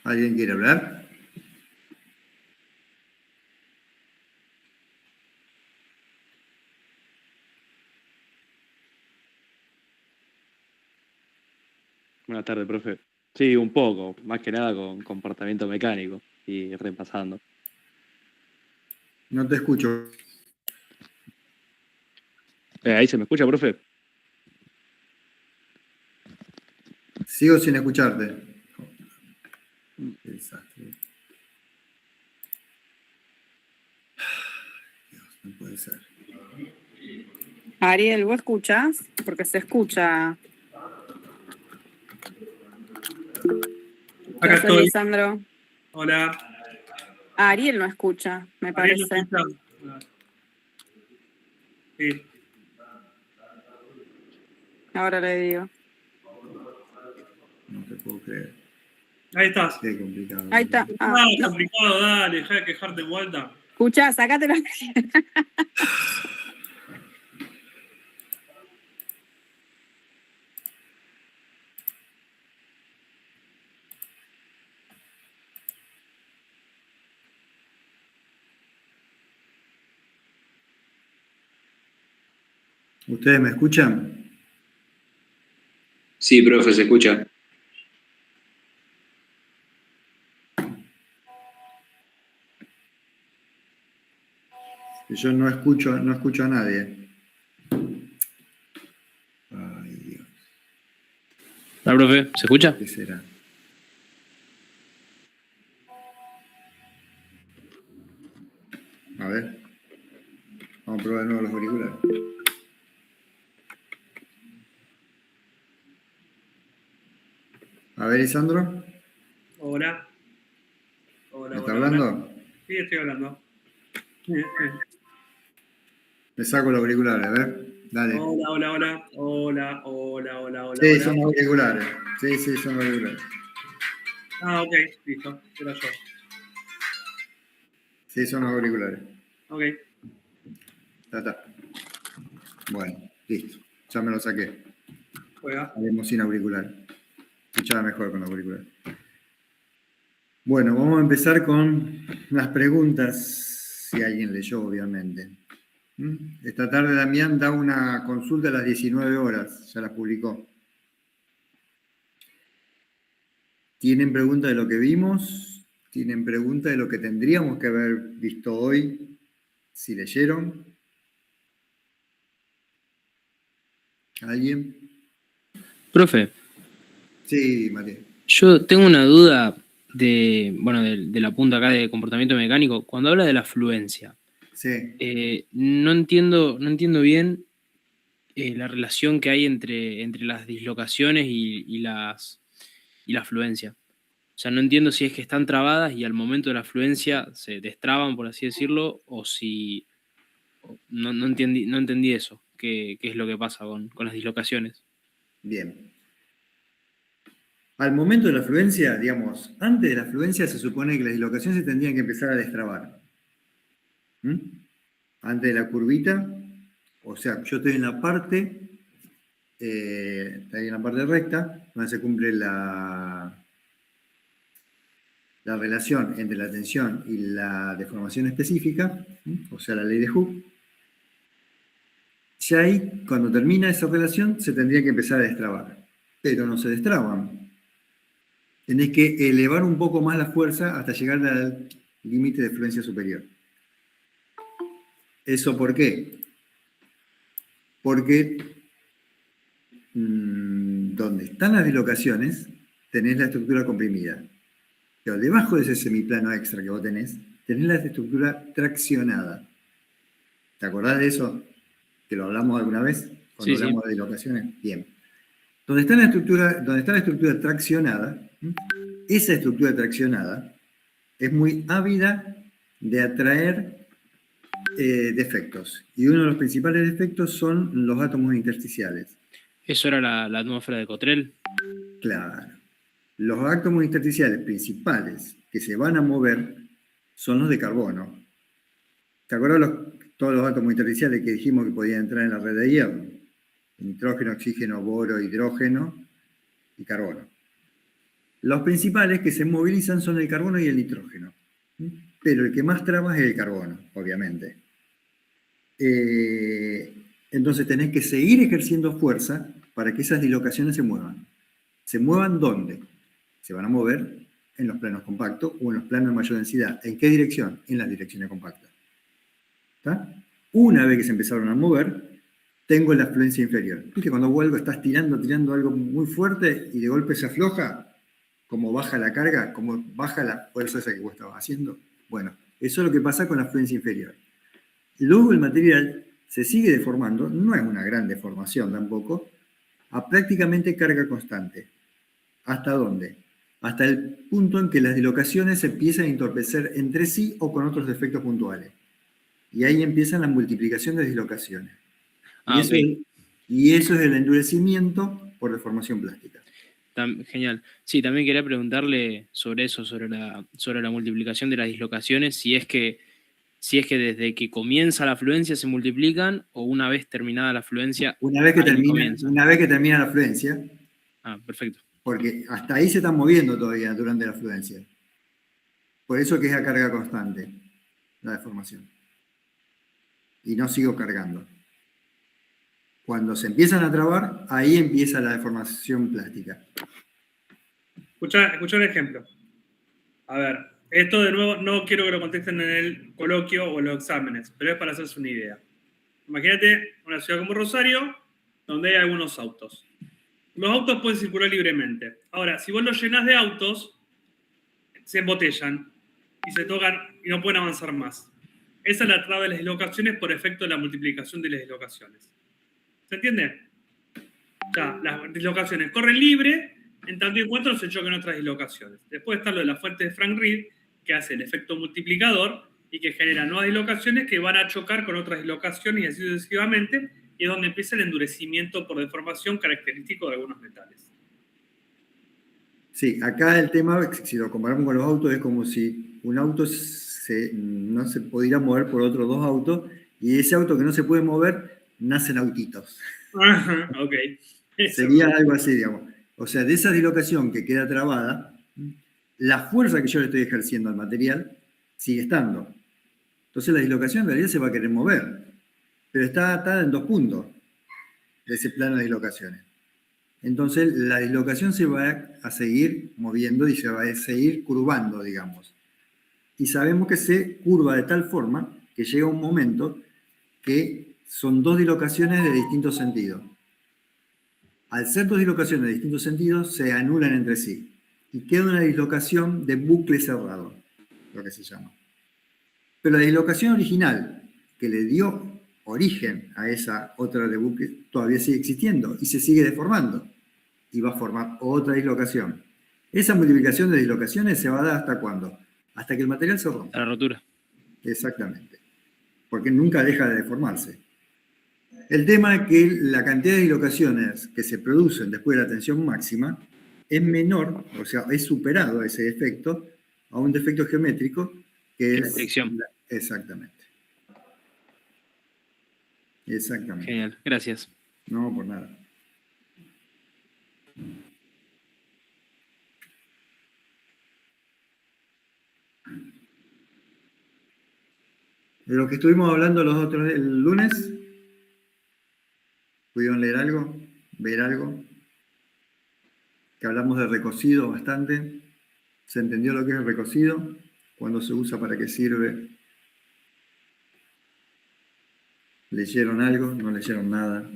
¿Alguien quiere hablar? Buenas tardes, profe. Sí, un poco, más que nada con comportamiento mecánico y repasando. No te escucho. ¿Ahí se me escucha, profe? Sigo sin escucharte. Qué desastre. Dios, no puede ser. Ariel, ¿vos escuchás? Porque se escucha. Acá estoy. Lisandro. Hola. Ariel no escucha, me Ariel, parece. ¿no escucha? Sí. Ahora le digo. No te puedo creer. Ahí estás. Qué complicado. Ahí está. No. Complicado, dale, deja de quejarte de vuelta. Escuchá, sacate la... ¿Ustedes me escuchan? Sí, profe, se escucha. Yo no escucho a nadie. Ay, Dios. ¿La profe? ¿Se escucha? ¿Qué será? A ver. Vamos a probar de nuevo los auriculares. A ver, Isandro. Hola. ¿Me está hablando? Sí, estoy hablando. Me saco los auriculares, a ver. Dale. Hola. Sí, son auriculares. Sí, son auriculares. Ah, ok, listo. Era yo. Sí, son los auriculares. Ok. Ya está. Bueno, listo. Ya me lo saqué. Juega. Haremos sin auriculares. Escuchaba mejor con los auriculares. Bueno, vamos a empezar con las preguntas, si alguien leyó, obviamente. Esta tarde Damián da una consulta a las 19 horas, ya la publicó. ¿Tienen preguntas de lo que vimos? ¿Tienen preguntas de lo que tendríamos que haber visto hoy, si leyeron? ¿Alguien? Profe. Sí, Matías. Yo tengo una duda del apunto acá de comportamiento mecánico. Cuando habla de la fluencia, sí. No entiendo bien la relación que hay entre las dislocaciones y la fluencia. O sea, no entiendo si es que están trabadas y al momento de la fluencia se destraban, por así decirlo, o si no entendí eso. ¿Qué es lo que pasa con las dislocaciones? Bien. Al momento de la fluencia, digamos, antes de la fluencia se supone que las dislocaciones se tendrían que empezar a destrabar. Antes de la curvita, o sea, yo estoy en la parte, ahí en la parte recta, donde se cumple la relación entre la tensión y la deformación específica, o sea, la ley de Hooke. Ya ahí, cuando termina esa relación, se tendría que empezar a destrabar, pero no se destraban. Tenés que elevar un poco más la fuerza hasta llegar al límite de fluencia superior. ¿Eso por qué? Porque donde están las dislocaciones, tenés la estructura comprimida. Pero debajo de ese semiplano extra que vos tenés la estructura traccionada. ¿Te acordás de eso? ¿Que lo hablamos alguna vez? Cuando hablamos de dislocaciones. Bien. Donde está la estructura traccionada, esa estructura traccionada es muy ávida de atraer defectos. Y uno de los principales defectos son los átomos intersticiales. ¿Eso era la atmósfera de Cottrell? Claro. Los átomos intersticiales principales que se van a mover son los de carbono. ¿Te acuerdas todos los átomos intersticiales que dijimos que podían entrar en la red de hierro? Nitrógeno, oxígeno, boro, hidrógeno y carbono. Los principales que se movilizan son el carbono y el nitrógeno. Pero el que más traba es el carbono, obviamente. Entonces tenés que seguir ejerciendo fuerza para que esas dislocaciones se muevan. ¿Se muevan dónde? Se van a mover en los planos compactos o en los planos de mayor densidad. ¿En qué dirección? En las direcciones compactas. ¿Está? Una vez que se empezaron a mover, tengo la fluencia inferior. ¿Viste cuando vos algo estás tirando algo muy fuerte y de golpe se afloja? ¿Cómo baja la carga? ¿Cómo baja la fuerza esa que vos estabas haciendo? Bueno, eso es lo que pasa con la fluencia inferior. Luego el material se sigue deformando, no es una gran deformación tampoco, a prácticamente carga constante. ¿Hasta dónde? Hasta el punto en que las dislocaciones se empiezan a entorpecer entre sí o con otros defectos puntuales. Y ahí empiezan la multiplicación de dislocaciones. Y eso es el endurecimiento por deformación plástica. Genial. Sí, también quería preguntarle sobre eso, sobre la multiplicación de las dislocaciones, si es que desde que comienza la fluencia se multiplican o una vez terminada la fluencia. Una vez que termina la fluencia. Ah, perfecto. Porque hasta ahí se están moviendo todavía durante la fluencia. Por eso que es a carga constante la deformación. Y no sigo cargando. Cuando se empiezan a trabar, ahí empieza la deformación plástica. Escucha un ejemplo. A ver, esto de nuevo no quiero que lo contesten en el coloquio o en los exámenes, pero es para hacerse una idea. Imagínate una ciudad como Rosario, donde hay algunos autos. Los autos pueden circular libremente. Ahora, si vos los llenás de autos, se embotellan y se tocan y no pueden avanzar más. Esa es la traba de las dislocaciones por efecto de la multiplicación de las dislocaciones. ¿Se entiende? O sea, las dislocaciones corren libre en tanto y cuanto no se choquen otras dislocaciones. Después está lo de la fuente de Frank Reed, que hace el efecto multiplicador y que genera nuevas dislocaciones que van a chocar con otras dislocaciones y así sucesivamente, y es donde empieza el endurecimiento por deformación característico de algunos metales. Sí, acá el tema, si lo comparamos con los autos, es como si un auto no se pudiera mover por otros dos autos, y ese auto que no se puede mover, nacen autitos. Ajá, ok. Sería algo así, digamos. O sea, de esa dislocación que queda trabada, la fuerza que yo le estoy ejerciendo al material sigue estando. Entonces la dislocación en realidad se va a querer mover, pero está atada en dos puntos de ese plano de dislocaciones. Entonces la dislocación se va a seguir moviendo y se va a seguir curvando, digamos. Y sabemos que se curva de tal forma que llega un momento que son dos dislocaciones de distintos sentidos. Al ser dos dislocaciones de distintos sentidos, se anulan entre sí. Y queda una dislocación de bucle cerrado, lo que se llama. Pero la dislocación original, que le dio origen a esa otra de bucle, todavía sigue existiendo y se sigue deformando. Y va a formar otra dislocación. Esa multiplicación de dislocaciones se va a dar ¿hasta cuándo? Hasta que el material se rompa. A la rotura. Exactamente. Porque nunca deja de deformarse. El tema es que la cantidad de dislocaciones que se producen después de la tensión máxima es menor, o sea, es superado ese efecto a un defecto geométrico que es... La fricción. Exactamente. Exactamente. Genial, gracias. No, por nada. De lo que estuvimos hablando el lunes, ¿pudieron leer algo? ¿Ver algo? Que hablamos de recocido bastante. ¿Se entendió lo que es el recocido? ¿Cuándo se usa? ¿Para qué sirve? ¿Leyeron algo? ¿No leyeron nada?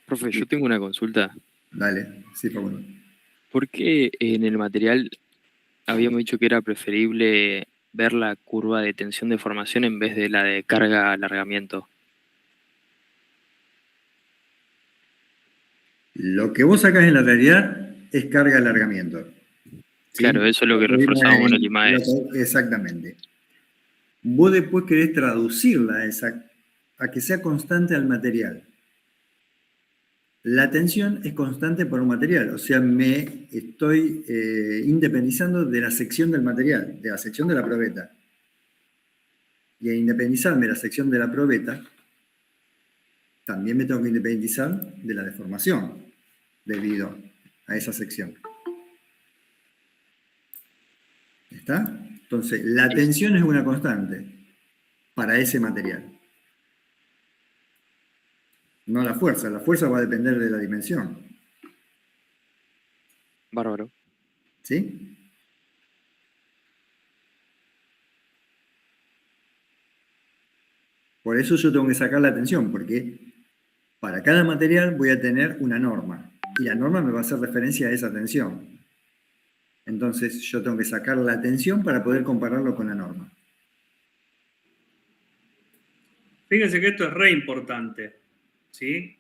Profe, yo tengo una consulta. Dale, sí, Pablo. ¿Por qué en el material habíamos dicho que era preferible ver la curva de tensión de formación en vez de la de carga-alargamiento? Lo que vos sacás en la realidad es carga-alargamiento. ¿Sí? Claro, eso es lo que reforzábamos en el IMAES. Exactamente. Vos después querés traducirla a que sea constante al material. La tensión es constante por un material, o sea, me estoy independizando de la sección del material, de la sección de la probeta. Y al independizarme de la sección de la probeta, también me tengo que independizar de la deformación debido a esa sección. ¿Está? Entonces, la tensión es una constante para ese material. No la fuerza va a depender de la dimensión. Bárbaro. ¿Sí? Por eso yo tengo que sacar la tensión, porque para cada material voy a tener una norma. Y la norma me va a hacer referencia a esa tensión. Entonces yo tengo que sacar la tensión para poder compararlo con la norma. Fíjense que esto es re importante. ¿Sí?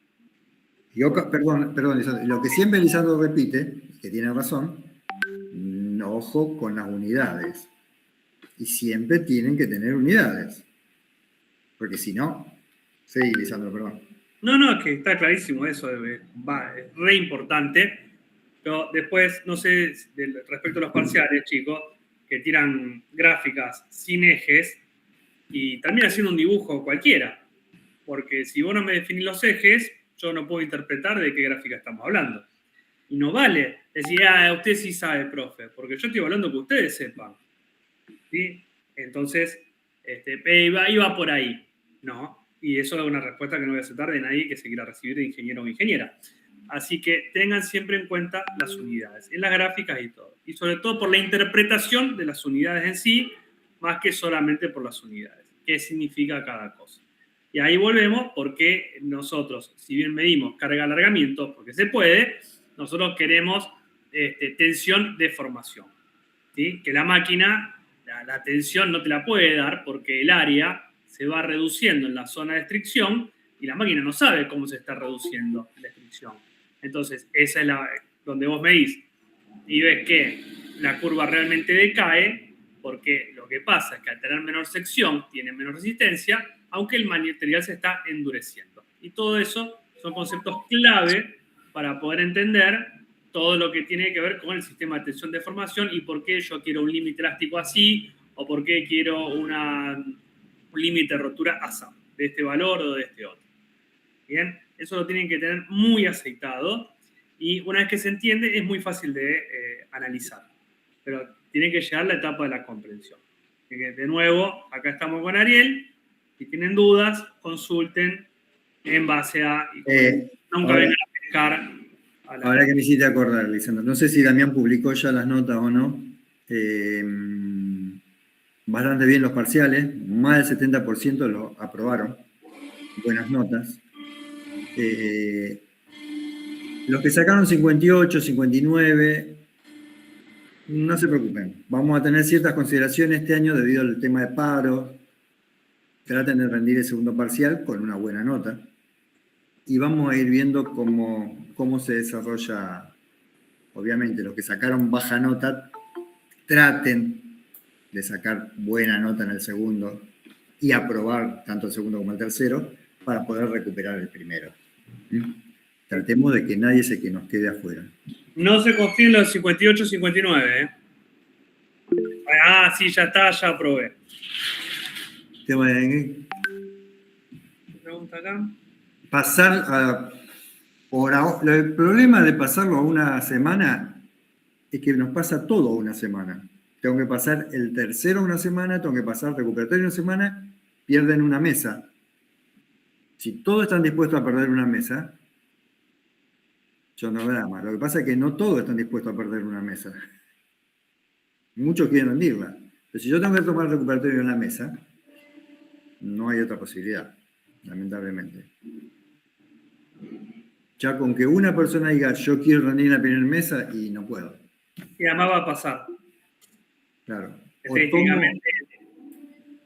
Perdón, Lisandro, lo que siempre Lisandro repite, que tiene razón, ojo con las unidades. Y siempre tienen que tener unidades. Porque si no... Sí, Lisandro, perdón. No, es que está clarísimo eso, es re importante. Pero después, no sé, respecto a los parciales, chicos, que tiran gráficas sin ejes y termina siendo un dibujo cualquiera. Porque si vos no me definís los ejes, yo no puedo interpretar de qué gráfica estamos hablando. Y no vale decir, usted sí sabe, profe, porque yo estoy hablando que ustedes sepan. ¿Sí? Entonces, iba por ahí, ¿no? Y eso es una respuesta que no voy a aceptar de nadie que se quiera recibir de ingeniero o ingeniera. Así que tengan siempre en cuenta las unidades, en las gráficas y todo. Y sobre todo por la interpretación de las unidades en sí, más que solamente por las unidades. ¿Qué significa cada cosa? Y ahí volvemos porque nosotros, si bien medimos carga-alargamiento, porque se puede, nosotros queremos tensión de formación. ¿Sí? Que la máquina, la tensión no te la puede dar porque el área se va reduciendo en la zona de estricción y la máquina no sabe cómo se está reduciendo la estricción. Entonces, esa es donde vos medís y ves que la curva realmente decae porque lo que pasa es que al tener menor sección tiene menor resistencia, aunque el material se está endureciendo. Y todo eso son conceptos clave para poder entender todo lo que tiene que ver con el sistema de tensión de formación y por qué yo quiero un límite elástico así o por qué quiero un límite de rotura así, de este valor o de este otro. Bien, eso lo tienen que tener muy aceitado y una vez que se entiende es muy fácil de analizar, pero tiene que llegar la etapa de la comprensión. Así que, de nuevo, acá estamos con Ariel. Si tienen dudas, consulten en base a... nunca vengan a pescar. Ahora que me hiciste acordar, Lisandro, no sé si Damián publicó ya las notas o no. Bastante bien los parciales, más del 70% lo aprobaron. Buenas notas. Los que sacaron 58, 59, no se preocupen. Vamos a tener ciertas consideraciones este año debido al tema de paro. Traten de rendir el segundo parcial con una buena nota. Y vamos a ir viendo cómo se desarrolla. Obviamente, los que sacaron baja nota, traten de sacar buena nota en el segundo y aprobar tanto el segundo como el tercero para poder recuperar el primero. Tratemos de que nadie que nos quede afuera. No se confíen los 58, 59. Sí, ya está, ya aprobé. Pregunta acá. El problema de pasarlo a una semana es que nos pasa todo a una semana. Tengo que pasar el tercero una semana, tengo que pasar el recuperatorio una semana, pierden una mesa. Si todos están dispuestos a perder una mesa, yo no drama. Lo que pasa es que no todos están dispuestos a perder una mesa. Muchos quieren rendirla. Pero si yo tengo que tomar el recuperatorio en la mesa, no hay otra posibilidad, lamentablemente. Ya con que una persona diga, yo quiero rendir la primera mesa, y no puedo. Y además va a pasar. Claro. Estadísticamente,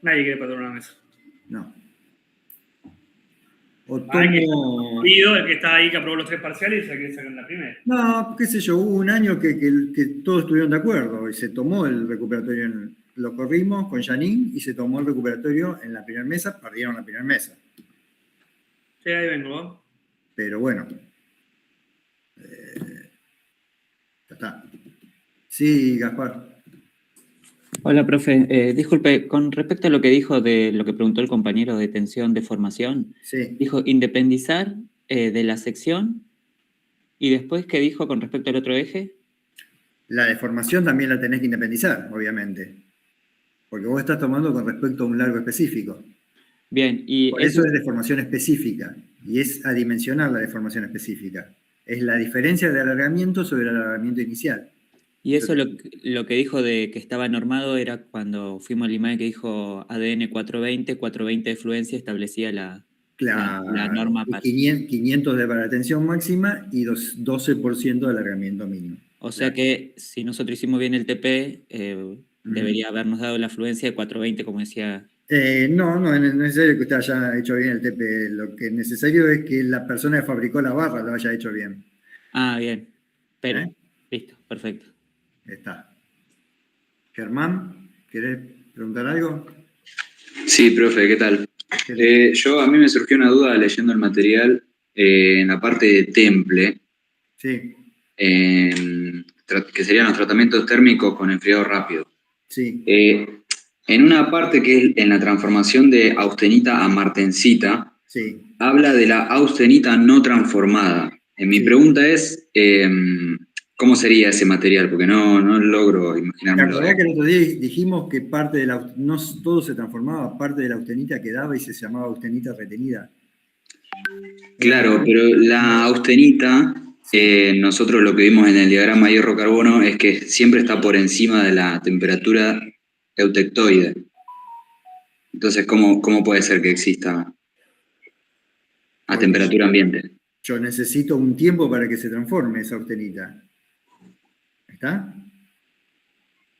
nadie quiere perder una mesa. No. O tomo... el que está ahí que aprobó los 3 parciales y se quiere sacar en la primera. No, qué sé yo, hubo un año que todos estuvieron de acuerdo y se tomó el recuperatorio, lo corrimos con Janine y se tomó el recuperatorio en la primera mesa, perdieron la primera mesa. Sí, ahí vengo. Pero bueno, ya está. Sí, Gaspar. Hola, profe. Disculpe, con respecto a lo que dijo de lo que preguntó el compañero de tensión de formación, Sí. dijo independizar de la sección y después, ¿qué dijo con respecto al otro eje? La deformación también la tenés que independizar, obviamente. Porque vos estás tomando con respecto a un largo específico. Bien, y Por eso es deformación específica. Y es adimensionar la deformación específica. Es la diferencia de alargamiento sobre el alargamiento inicial. y eso lo que dijo de que estaba normado era cuando fuimos al IMAE que dijo ADN 420 de fluencia establecía la norma Y para. 500 de para tensión máxima y 12% de alargamiento mínimo. O sea que si nosotros hicimos bien el TP, debería habernos dado la fluencia de 420, como decía. No es necesario que usted haya hecho bien el TP. Lo que es necesario es que la persona que fabricó la barra lo haya hecho bien. Ah, bien. Pero, ¿Eh? listo, perfecto. Está. Germán, ¿querés preguntar algo? Sí, profe, ¿qué tal? A mí me surgió una duda leyendo el material en la parte de temple, Sí, que serían los tratamientos térmicos con enfriado rápido. sí. En una parte que es en la transformación de austenita a martensita, Sí. habla de la austenita no transformada. Mi Sí. pregunta es, ¿cómo sería ese material? Porque no logro ¿Te imaginármelo. acordás que el otro día dijimos que parte de no todo se transformaba, parte de la austenita quedaba y se llamaba austenita retenida? Claro, pero la austenita, Sí. nosotros lo que vimos en el diagrama hierro-carbono es que siempre está por encima de la temperatura eutectoide. Entonces, ¿cómo puede ser que exista a Porque temperatura ambiente? yo necesito un tiempo para que se transforme esa austenita. ¿Está? ¿Te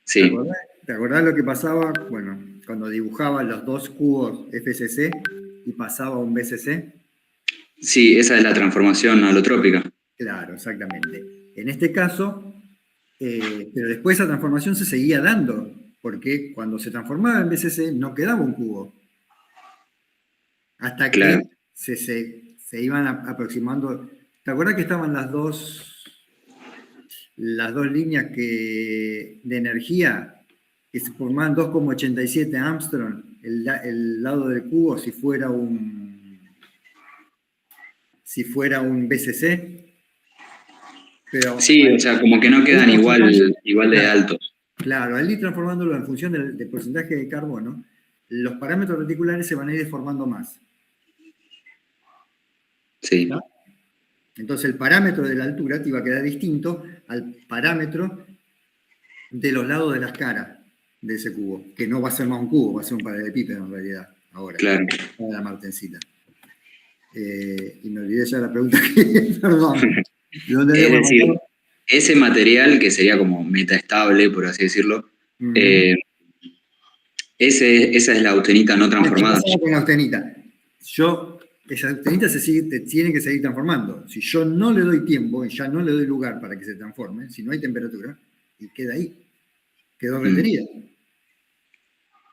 Sí, acordás? ¿Te acordás lo que pasaba? Bueno, cuando dibujaba los dos cubos FCC y pasaba a un BCC. sí, esa es la transformación alotrópica. Claro, exactamente. En este caso, pero después esa transformación se seguía dando, porque cuando se transformaba en BCC no quedaba un cubo. Hasta Claro. que se iban aproximando. ¿Te acuerdas que estaban las dos líneas de energía que se formaban 2,87 Armstrong, el lado del cubo, si fuera un BCC? Pero Sí, o sea, como que no quedan igual de claro, altos. claro, al ir transformándolo en función del porcentaje de carbono, los parámetros reticulares se van a ir deformando más. Sí, ¿No? Entonces el parámetro de la altura te iba a quedar distinto al parámetro de los lados de las caras de ese cubo, que no va a ser más un cubo, va a ser un paralelepípedo en realidad, ahora, claro. para la martensita. Y me olvidé ya la pregunta que, perdón. ¿De dónde Es habíamos decir, hablado? ese material que sería como metaestable, por así decirlo, esa es la austenita no ¿Qué transformada. pasaba con la austenita? Esa austenita tiene que seguir transformando. Si yo no le doy tiempo y ya no le doy lugar para que se transforme, si no hay temperatura, y queda ahí, quedó retenida.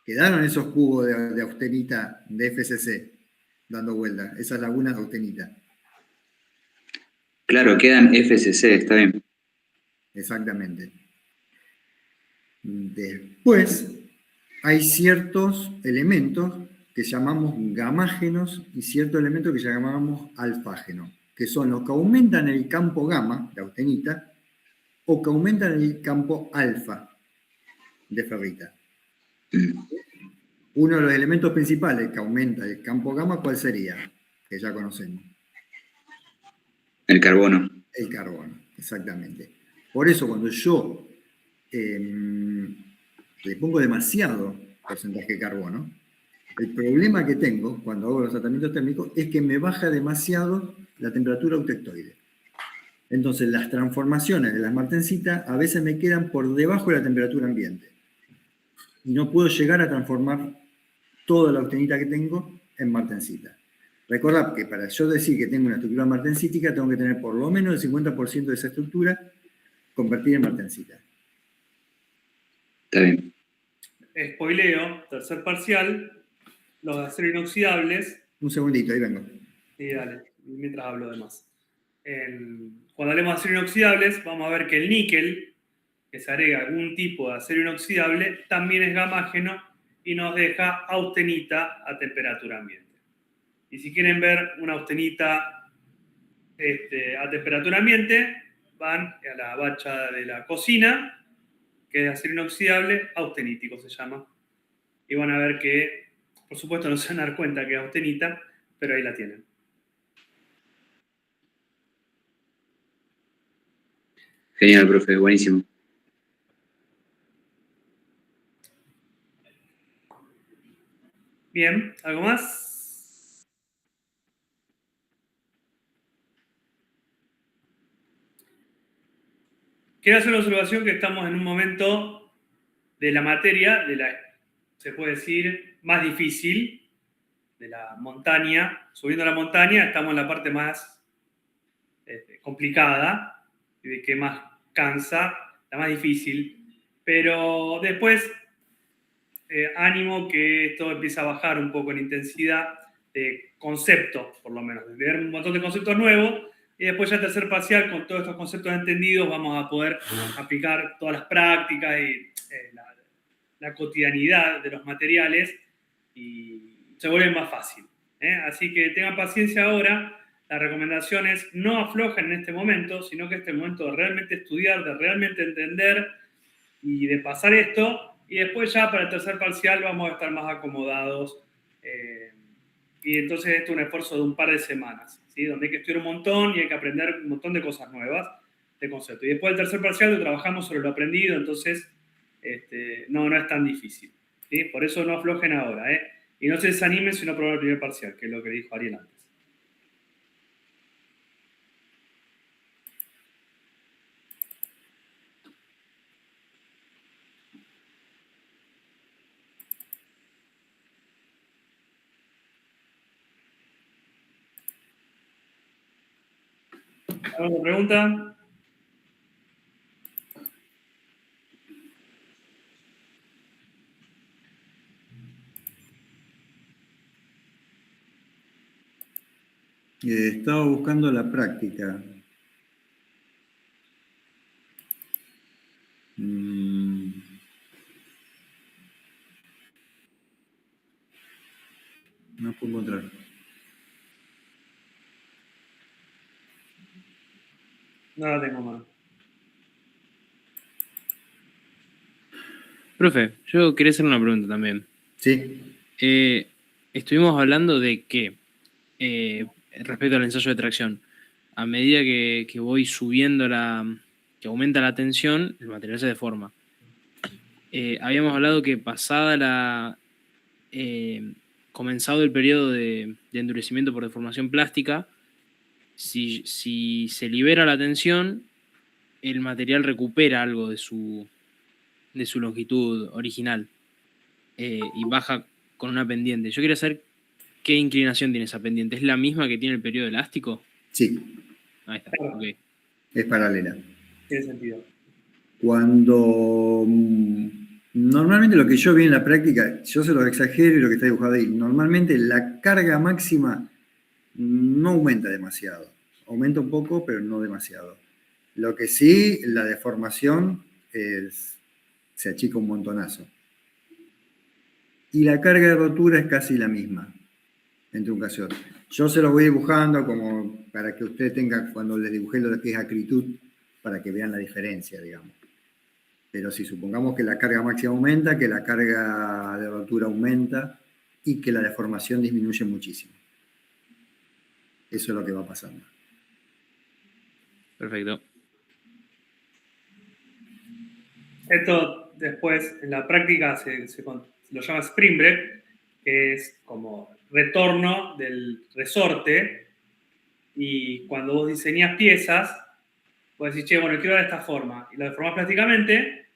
Quedaron esos cubos de austenita de FCC dando vueltas, esas lagunas de austenita. Claro, quedan FCC, está bien. Exactamente. Después, hay ciertos elementos que llamamos gamágenos y ciertos elementos que llamamos alfágenos, que son los que aumentan el campo gamma de austenita o que aumentan el campo alfa de ferrita. Uno de los elementos principales que aumenta el campo gamma, ¿cuál sería? Que ya conocemos. El carbono. El carbono, exactamente. Por eso cuando yo le pongo demasiado porcentaje de carbono, el problema que tengo cuando hago los tratamientos térmicos es que me baja demasiado la temperatura eutectoide. Entonces las transformaciones de las martensitas a veces me quedan por debajo de la temperatura ambiente. Y no puedo llegar a transformar toda la austenita que tengo en martensita. Recordad que para yo decir que tengo una estructura martensítica, tengo que tener por lo menos el 50% de esa estructura convertida en martensita. Está bien. Spoileo, tercer parcial, los de acero inoxidables. Un segundito, ahí vengo. Y dale, mientras hablo de más. Cuando hablemos de acero inoxidables, vamos a ver que el níquel, que se agrega algún tipo de acero inoxidable, también es gamágeno y nos deja austenita a temperatura ambiente. Y si quieren ver una austenita a temperatura ambiente, van a la bacha de la cocina, que es de acero inoxidable, austenítico se llama. Y van a ver que, por supuesto, no se van a dar cuenta que es austenita, pero ahí la tienen. Genial, profe, buenísimo. Bien, ¿algo más? Quiero hacer una observación que estamos en un momento de la materia, se puede decir, más difícil, de la montaña. Subiendo la montaña estamos en la parte más complicada y de que más cansa, la más difícil. Pero después, ánimo que esto empieza a bajar un poco en intensidad de conceptos, por lo menos, de ver un montón de conceptos nuevos. Y después ya el tercer parcial, con todos estos conceptos entendidos, vamos a poder aplicar todas las prácticas y la cotidianidad de los materiales y se vuelve más fácil. Así que tengan paciencia ahora. La recomendación es no aflojen en este momento, sino que este momento de realmente estudiar, de realmente entender y de pasar esto. Y después ya para el tercer parcial vamos a estar más acomodados. Y entonces esto es un esfuerzo de un par de semanas, ¿sí? Donde hay que estudiar un montón y hay que aprender un montón de cosas nuevas, de conceptos. Y después del tercer parcial lo trabajamos sobre lo aprendido, entonces no es tan difícil, ¿sí? Por eso no aflojen ahora, y no se desanimen si no aprueban el primer parcial, que es lo que dijo Ariel antes. ¿Alguna pregunta? Estaba buscando la práctica. No puedo encontrar. No la tengo más. Profe, yo quería hacer una pregunta también. Sí. Estuvimos hablando de que, respecto al ensayo de tracción, a medida que voy subiendo que aumenta la tensión, el material se deforma. Habíamos hablado que pasada comenzado el periodo de endurecimiento por deformación plástica, si se libera la tensión, el material recupera algo de su longitud original y baja con una pendiente. Yo quería saber qué inclinación tiene esa pendiente. ¿Es la misma que tiene el periodo elástico? Sí. Ahí está, ok. Es paralela. Tiene sentido. Cuando normalmente lo que yo vi en la práctica, yo se lo exagero y lo que está dibujado ahí, normalmente la carga máxima no aumenta demasiado. Aumenta un poco, pero no demasiado. Lo que sí, la deformación se achica un montonazo. Y la carga de rotura es casi la misma entre un caso y otro. Yo se los voy dibujando como para que usted tenga, cuando les dibujé lo que es acritud, para que vean la diferencia, digamos. Pero si supongamos que la carga máxima aumenta, que la carga de rotura aumenta y que la deformación disminuye muchísimo. Eso es lo que va pasando. Perfecto. Esto después en la práctica se lo llama spring break, que es como retorno del resorte. Y cuando vos diseñás piezas, vos decís, che, bueno, quiero de esta forma. Y lo deformás plásticamente,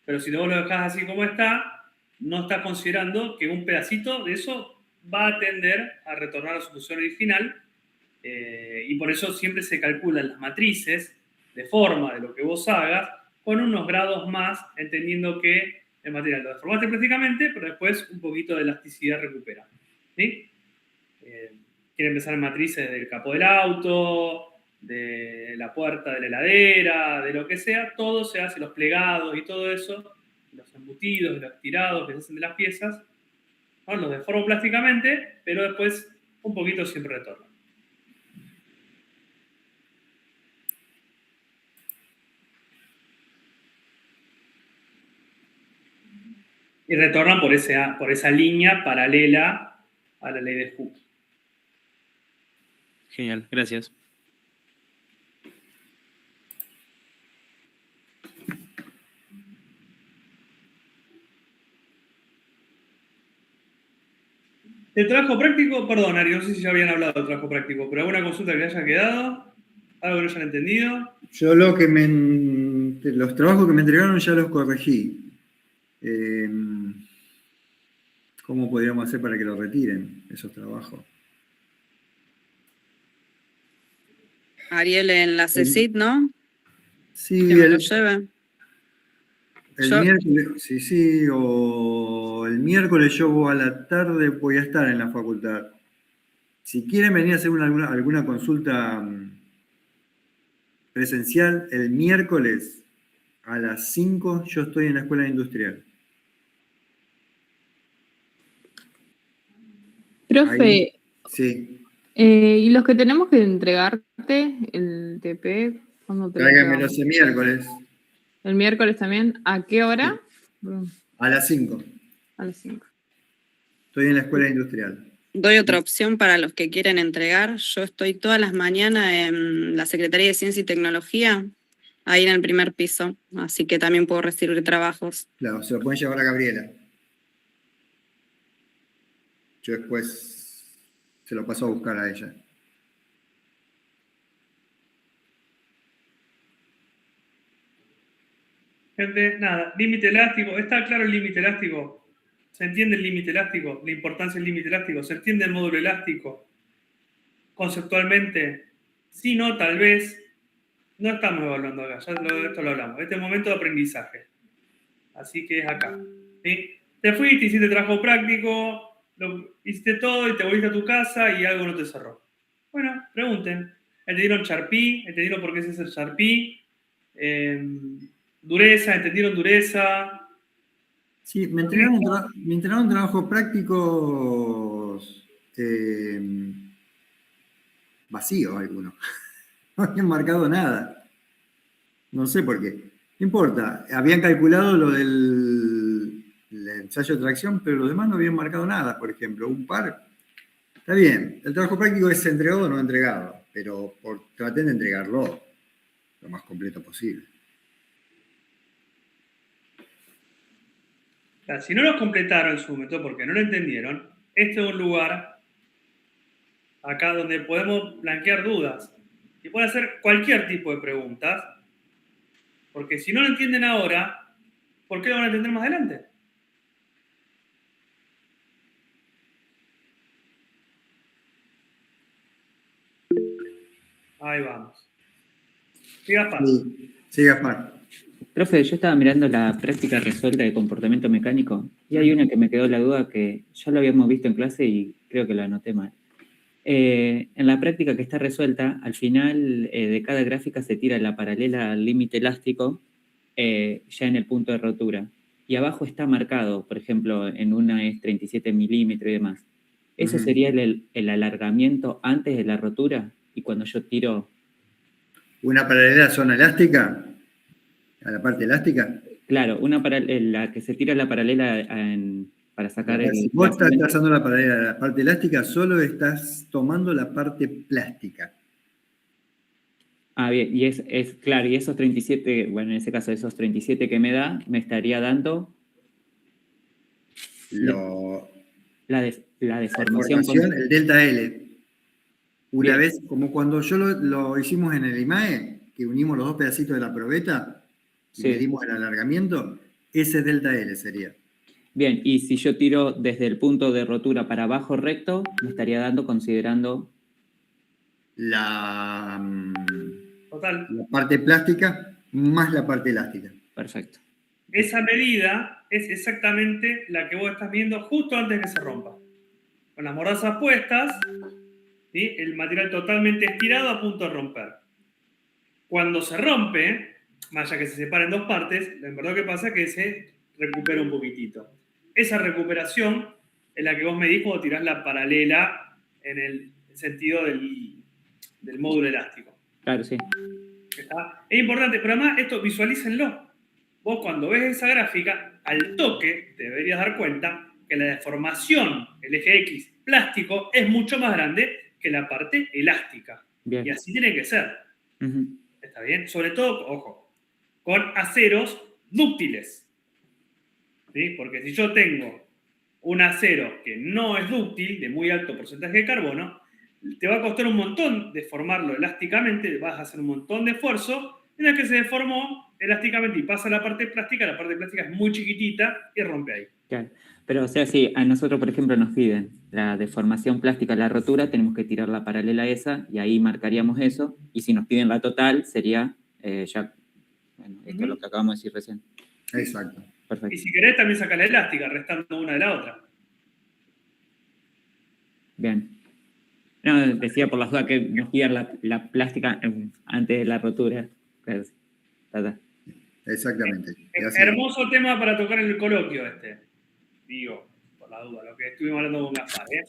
pero si vos lo dejás así como está, no estás considerando que un pedacito de eso va a tender a retornar a su posición original. Y por eso siempre se calculan las matrices de forma de lo que vos hagas con unos grados más, entendiendo que el material lo deformaste prácticamente, pero después un poquito de elasticidad recupera. ¿Sí? Quieren empezar en matrices del capó del auto, de la puerta de la heladera, de lo que sea, todo se hace, los plegados y todo eso, los embutidos, los tirados que se hacen de las piezas, ¿no? Los deformo plásticamente, pero después un poquito siempre retorno. Y retornan por esa línea paralela a la ley de Hooke. Genial, gracias. El trabajo práctico, perdón, Ari, no sé si ya habían hablado del trabajo práctico, pero alguna consulta que haya quedado, algo que no hayan entendido. Yo los trabajos que me entregaron ya los corregí. ¿Cómo podríamos hacer para que lo retiren, esos trabajos? Ariel en la CECIT, ¿no? Sí, Que me lo lleve. Yo- miércoles, sí, o el miércoles yo a la tarde voy a estar en la facultad. Si quieren venir a hacer alguna consulta presencial, el miércoles a las 5 yo estoy en la Escuela Industrial. Profe, Ahí, sí, ¿y los que tenemos que entregarte, el TP, cuándo te lo tráigamelos entregamos? el miércoles ¿El miércoles también? ¿A qué hora? a las 5. A las 5. Estoy en la Escuela Industrial. Doy otra opción para los que quieren entregar. Yo estoy todas las mañanas en la Secretaría de Ciencia y Tecnología, ahí en el primer piso, así que también puedo recibir trabajos. Claro, se lo pueden llevar a Gabriela. Yo después se lo paso a buscar a ella. Gente, nada, límite elástico. ¿Está claro el límite elástico? ¿Se entiende el límite elástico? La importancia del límite elástico. ¿Se entiende el módulo elástico? Conceptualmente, si no, tal vez. No estamos evaluando acá, esto lo hablamos. Este es momento de aprendizaje. Así que es acá. ¿Sí? Te fuiste, hiciste trabajo práctico, hiciste todo y te volviste a tu casa y algo no te cerró. Bueno, pregunten. ¿Entendieron Sharpie? ¿Entendieron por qué es ese Sharpie? Dureza, ¿entendieron dureza? Sí, me entregaron trabajos prácticos vacíos algunos. No habían marcado nada. No sé por qué. No importa. Habían calculado lo del ensayo de tracción, pero los demás no habían marcado nada. Por ejemplo, un par. Está bien. El trabajo práctico es entregado o no entregado, pero traten de entregarlo lo más completo posible. O sea, si no lo completaron su método porque no lo entendieron, este es un lugar acá donde podemos blanquear dudas. Y pueden hacer cualquier tipo de preguntas, porque si no lo entienden ahora, ¿por qué lo van a entender más adelante? Ahí vamos. Sí, Gaspar. Sí, Gaspar. Profe, yo estaba mirando la práctica resuelta de comportamiento mecánico y hay una que me quedó la duda que ya lo habíamos visto en clase y creo que lo anoté mal. En la práctica que está resuelta, al final de cada gráfica se tira la paralela al límite elástico ya en el punto de rotura. Y abajo está marcado, por ejemplo, en una es 37 milímetros y demás. ¿Eso sería el alargamiento antes de la rotura? Y cuando yo tiro... ¿Una paralela zona elástica? ¿A la parte elástica? Claro, la que se tira la paralela para sacar el... Si vos estás trazando la paralela a la parte elástica, solo estás tomando la parte plástica. Ah, bien, y es claro, y esos 37, bueno, en ese caso, esos 37 que me da, me estaría dando la deformación. El delta L. Una vez, como cuando yo lo hicimos en el IMAE, que unimos los dos pedacitos de la probeta y medimos el alargamiento, ese delta L sería. Bien, y si yo tiro desde el punto de rotura para abajo recto, me estaría dando considerando... La parte plástica más la parte elástica. Perfecto. Esa medida es exactamente la que vos estás viendo justo antes de que se rompa. Con las mordazas puestas, ¿sí? El material totalmente estirado a punto de romper. Cuando se rompe, más allá que se separa en dos partes, en verdad lo que pasa es que se recupera un poquitito. Esa recuperación es la que vos medís cuando tirás la paralela en el sentido del módulo elástico. Claro, sí. ¿Está? Es importante, pero además esto visualícenlo. Vos cuando ves esa gráfica, al toque te deberías dar cuenta que la deformación, el eje X plástico, es mucho más grande que la parte elástica. Bien. Y así tiene que ser. Ujú. ¿Está bien? Sobre todo, ojo, con aceros dúctiles. ¿Sí? Porque si yo tengo un acero que no es dúctil, de muy alto porcentaje de carbono, te va a costar un montón deformarlo elásticamente, vas a hacer un montón de esfuerzo, en el que se deformó elásticamente y pasa a la parte plástica es muy chiquitita y rompe ahí. Claro. Pero, o sea, si a nosotros, por ejemplo, nos piden la deformación plástica, la rotura, tenemos que tirar la paralela a esa y ahí marcaríamos eso. Y si nos piden la total, sería ya, bueno, esto es lo que acabamos de decir recién. Exacto. Y Perfecto. si querés también sacar la elástica, restando una de la otra. Bien. No, decía por las dudas que nos pidan la plástica antes de la rotura. Claro, está. Exactamente. Y así. Hermoso tema para tocar en el coloquio este. Digo, por la duda, lo que estuvimos hablando con Gaspar, ¿eh?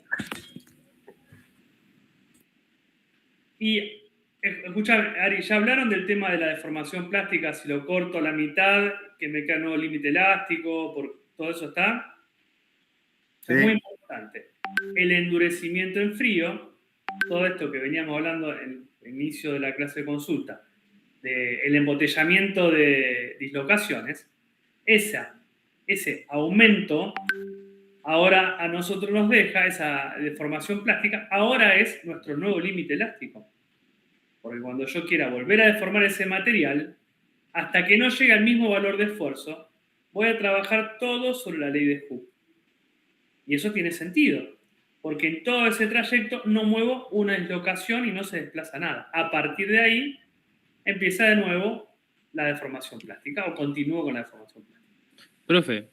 Y, escucha, Ari, ya hablaron del tema de la deformación plástica, si lo corto a la mitad, que me queda nuevo límite elástico, por todo eso está. Sí. Es muy importante. El endurecimiento en frío, todo esto que veníamos hablando en el inicio de la clase de consulta, del embotellamiento de dislocaciones, ese aumento ahora a nosotros nos deja, esa deformación plástica, ahora es nuestro nuevo límite elástico. Porque cuando yo quiera volver a deformar ese material, hasta que no llegue al mismo valor de esfuerzo, voy a trabajar todo sobre la ley de Hooke. Y eso tiene sentido, porque en todo ese trayecto no muevo una dislocación y no se desplaza nada. A partir de ahí, empieza de nuevo la deformación plástica o continúo con la deformación plástica. Profe,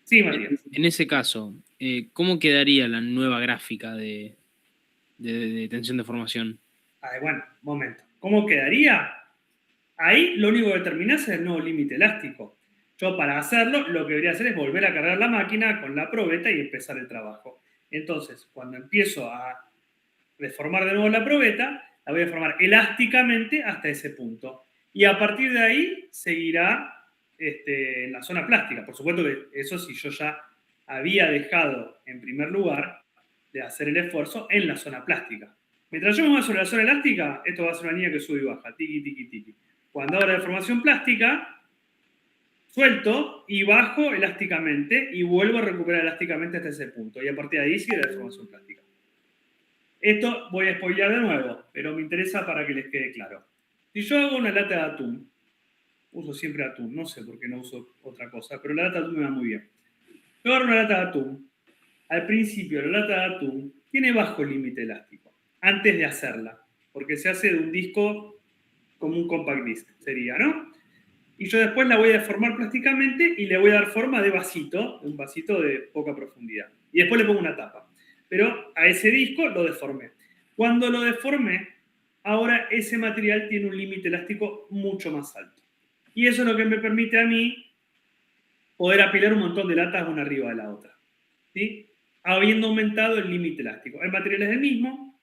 Sí, Matías. en ese caso, ¿cómo quedaría la nueva gráfica de tensión de formación? Bueno, momento. ¿Cómo quedaría? Ahí lo único que determinás es el nuevo límite elástico. Yo para hacerlo lo que debería hacer es volver a cargar la máquina con la probeta y empezar el trabajo. Entonces, cuando empiezo a deformar de nuevo la probeta, la voy a deformar elásticamente hasta ese punto. Y a partir de ahí seguirá en la zona plástica. Por supuesto que eso si yo ya había dejado en primer lugar de hacer el esfuerzo en la zona plástica. Mientras yo me mueva sobre la zona elástica, esto va a ser una línea que sube y baja, tiki, tiki, tiki. Cuando hago la deformación plástica, suelto y bajo elásticamente y vuelvo a recuperar elásticamente hasta ese punto. Y a partir de ahí sigue la deformación plástica. Esto voy a spoilear de nuevo, pero me interesa para que les quede claro. Si yo hago una lata de atún, uso siempre atún, no sé por qué no uso otra cosa, pero la lata de atún me va muy bien. Yo agarro una lata de atún, al principio la lata de atún tiene bajo límite elástico, antes de hacerla, porque se hace de un disco como un compact disc, sería, ¿no? Y yo después la voy a deformar plásticamente y le voy a dar forma de vasito, un vasito de poca profundidad. Y después le pongo una tapa. Pero a ese disco lo deformé. Cuando lo deformé, ahora ese material tiene un límite elástico mucho más alto. Y eso es lo que me permite a mí poder apilar un montón de latas una arriba de la otra. ¿Sí? Habiendo aumentado el límite elástico. El material es el mismo,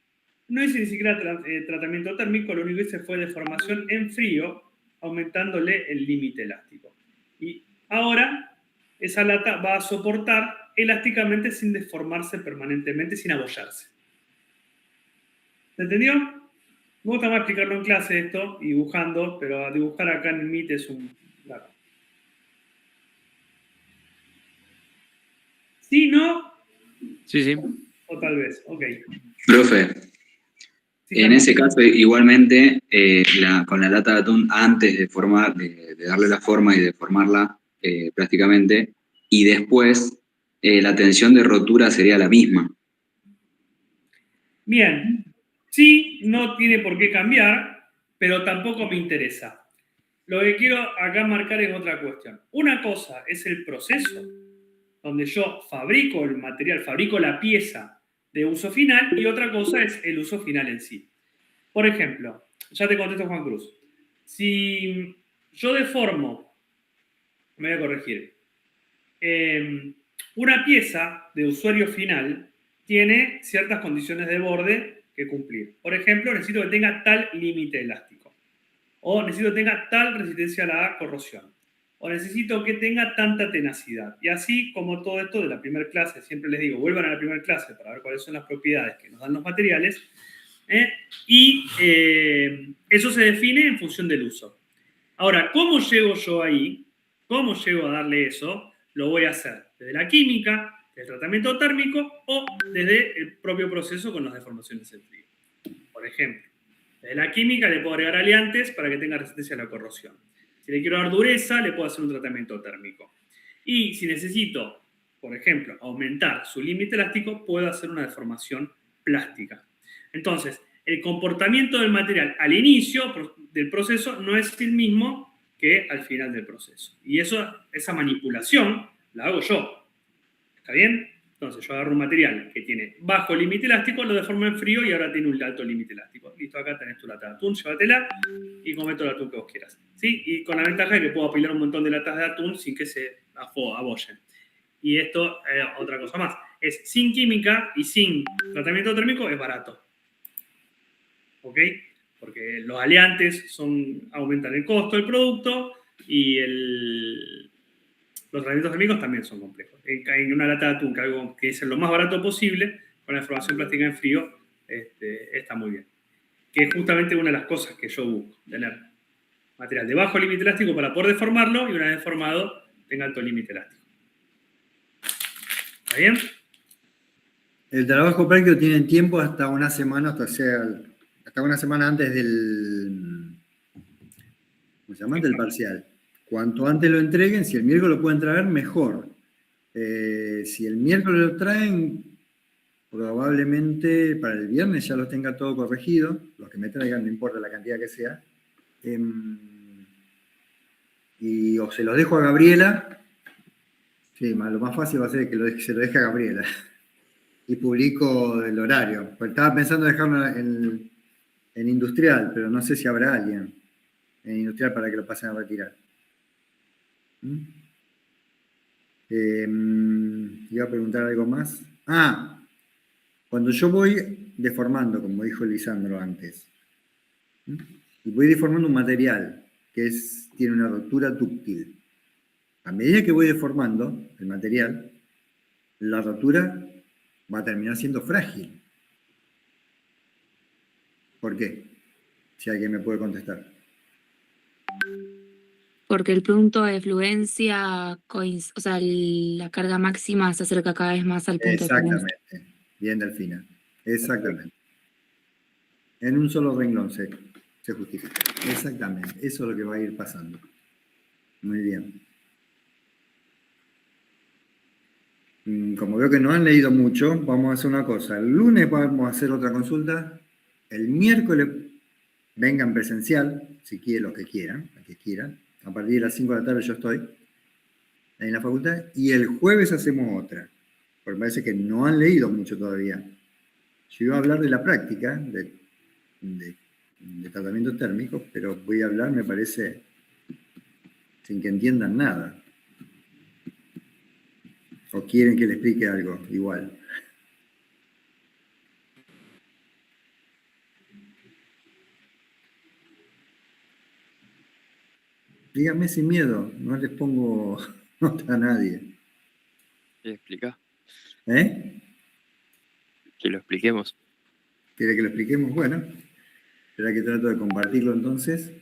no hice ni siquiera tratamiento térmico, lo único que hice fue deformación en frío, aumentándole el límite elástico. Y ahora esa lata va a soportar elásticamente sin deformarse permanentemente, sin abollarse. ¿Se entendió? Me gusta más explicarlo en clase esto, y dibujando, pero dibujar acá en el MIT es un... Claro. ¿Sí, no? Sí. O tal vez, ok. Profe, Sí, en ese caso, igualmente, con la lata de atún, antes de formar, de darle la forma y de formarla plásticamente, y después la tensión de rotura sería la misma. Bien, sí, no tiene por qué cambiar, pero tampoco me interesa. Lo que quiero acá marcar es otra cuestión. Una cosa es el proceso, donde yo fabrico el material, fabrico la pieza de uso final, y otra cosa es el uso final en sí. Por ejemplo, ya te contesto, Juan Cruz. Si yo deformo, me voy a corregir, una pieza de usuario final tiene ciertas condiciones de borde que cumplir. Por ejemplo, necesito que tenga tal límite elástico. O necesito que tenga tal resistencia a la corrosión. o necesito que tenga tanta tenacidad. Y así como todo esto de la primera clase, siempre les digo, vuelvan a la primera clase para ver cuáles son las propiedades que nos dan los materiales, y eso se define en función del uso. Ahora, ¿cómo llego yo ahí? ¿Cómo llego a darle eso? Lo voy a hacer desde la química, desde el tratamiento térmico o desde el propio proceso con las deformaciones en frío. Por ejemplo, desde la química le puedo agregar aliantes para que tenga resistencia a la corrosión. Si le quiero dar dureza, le puedo hacer un tratamiento térmico. Y si necesito, por ejemplo, aumentar su límite elástico, puedo hacer una deformación plástica. Entonces, el comportamiento del material al inicio del proceso no es el mismo que al final del proceso. Y esa manipulación la hago yo. ¿Está bien? Entonces, yo agarro un material que tiene bajo límite elástico, lo deformo en frío y ahora tiene un alto límite elástico. Listo, acá tenés tu lata de atún, llévatela y come todo el atún que vos quieras. ¿Sí? Y con la ventaja de que puedo apilar un montón de latas de atún sin que se abollen. Y esto, otra cosa más, es sin química y sin tratamiento térmico es barato. ¿Ok? Porque los aliantes aumentan el costo del producto y los tratamientos térmicos también son complejos. En una lata de atún, que es lo más barato posible, con la deformación plástica en frío, está muy bien. Que es justamente una de las cosas que yo busco, tener material de bajo límite elástico para poder deformarlo y una vez deformado tenga alto límite elástico. ¿Está bien? El trabajo práctico tiene tiempo hasta una semana, hasta una semana antes del parcial. Cuanto antes lo entreguen, si el miércoles lo pueden traer, mejor. Si el miércoles lo traen, probablemente para el viernes ya lo tenga todo corregido. Los que me traigan, no importa la cantidad que sea. Y o se lo dejo a Gabriela. Sí, lo más fácil va a ser que se lo deje a Gabriela. Y publico el horario. Pues estaba pensando dejarlo en industrial, pero no sé si habrá alguien en industrial para que lo pasen a retirar. Iba a preguntar algo más. Cuando yo voy deformando, como dijo Lisandro antes, y voy deformando un material que tiene una rotura dúctil, a medida que voy deformando el material, la rotura va a terminar siendo frágil. ¿Por qué? Si alguien me puede contestar. Porque el punto de fluencia, o sea, la carga máxima se acerca cada vez más al punto de fluencia. Exactamente. Bien, Delfina. Exactamente. En un solo renglón se justifica. Exactamente. Eso es lo que va a ir pasando. Muy bien. Como veo que no han leído mucho, vamos a hacer una cosa. El lunes vamos a hacer otra consulta. El miércoles vengan presencial, si quieren, los que quieran, A partir de las 5 de la tarde yo estoy en la facultad. Y el jueves hacemos otra. Porque parece que no han leído mucho todavía. Yo iba a hablar de la práctica, de tratamientos térmicos, pero voy a hablar, me parece, sin que entiendan nada. ¿O quieren que les explique algo igual? Díganme sin miedo, no les pongo nota a nadie. ¿Qué explica? ¿Eh? Que lo expliquemos. ¿Quiere que lo expliquemos? Bueno, espera que trato de compartirlo entonces.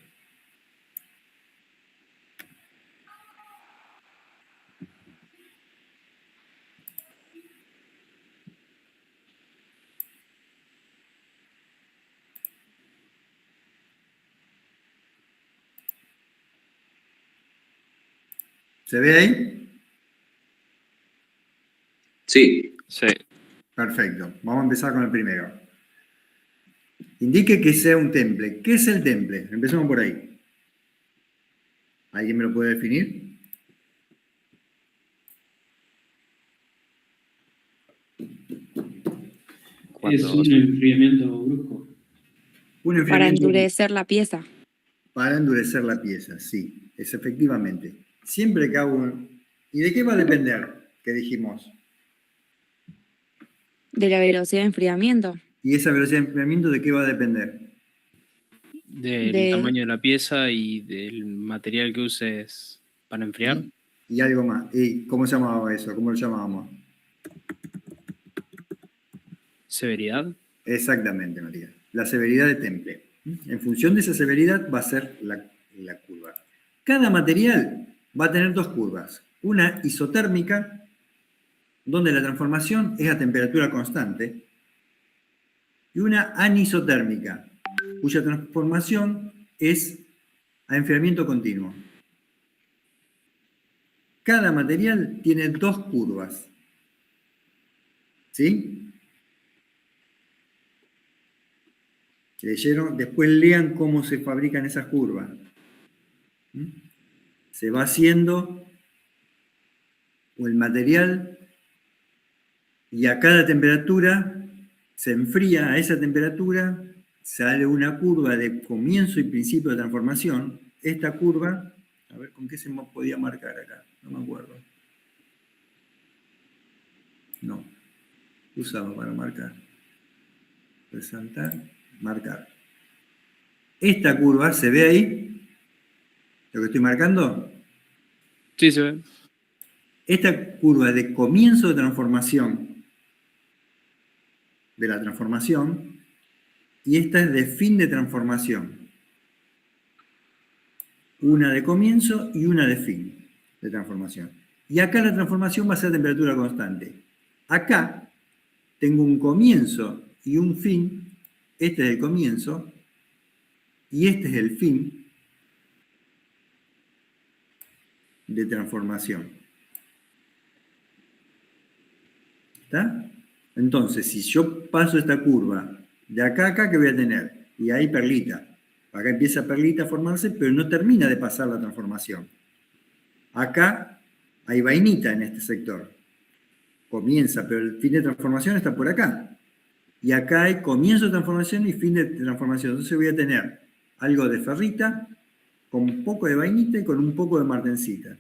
¿Se ve ahí? Sí. Sí. Perfecto. Vamos a empezar con el primero. Indique que sea un temple. ¿Qué es el temple? Empecemos por ahí. ¿Alguien me lo puede definir? Es un enfriamiento brusco. Un enfriamiento Para endurecer la pieza. Para endurecer la pieza, sí. Es efectivamente. Siempre que hago ¿Y de qué va a depender? ¿Qué dijimos? De la velocidad de enfriamiento. ¿Y esa velocidad de enfriamiento de qué va a depender? Del tamaño de la pieza y del material que uses para enfriar. Y algo más. ¿Y cómo se llamaba eso? ¿Cómo lo llamábamos? Severidad. Exactamente, María. La severidad de temple. En función de esa severidad va a ser la curva. Cada material va a tener dos curvas. Una isotérmica, donde la transformación es a temperatura constante, y una anisotérmica, cuya transformación es a enfriamiento continuo. Cada material tiene dos curvas. ¿Sí? ¿Leyeron? Después lean cómo se fabrican esas curvas. Se va haciendo el material y a cada temperatura se enfría, a esa temperatura sale una curva de comienzo y principio de transformación. Esta curva, a ver con qué se podía marcar acá, no me acuerdo. No, usaba para marcar. Resaltar, marcar. Esta curva, ¿se ve ahí? ¿Lo que estoy marcando? Sí, se ve. Esta curva de comienzo de transformación, de la transformación, y esta es de fin de transformación. Una de comienzo y una de fin de transformación. Y acá la transformación va a ser a temperatura constante. Acá tengo un comienzo y un fin. Este es el comienzo y este es el fin de transformación. ¿Está? Entonces, si yo paso esta curva de acá a acá, ¿qué voy a tener? Y ahí perlita. Acá empieza perlita a formarse, pero no termina de pasar la transformación. Acá hay vainita en este sector. Comienza, pero el fin de transformación está por acá. Y acá hay comienzo de transformación y fin de transformación. Entonces voy a tener algo de ferrita, con un poco de vainita y con un poco de martencita.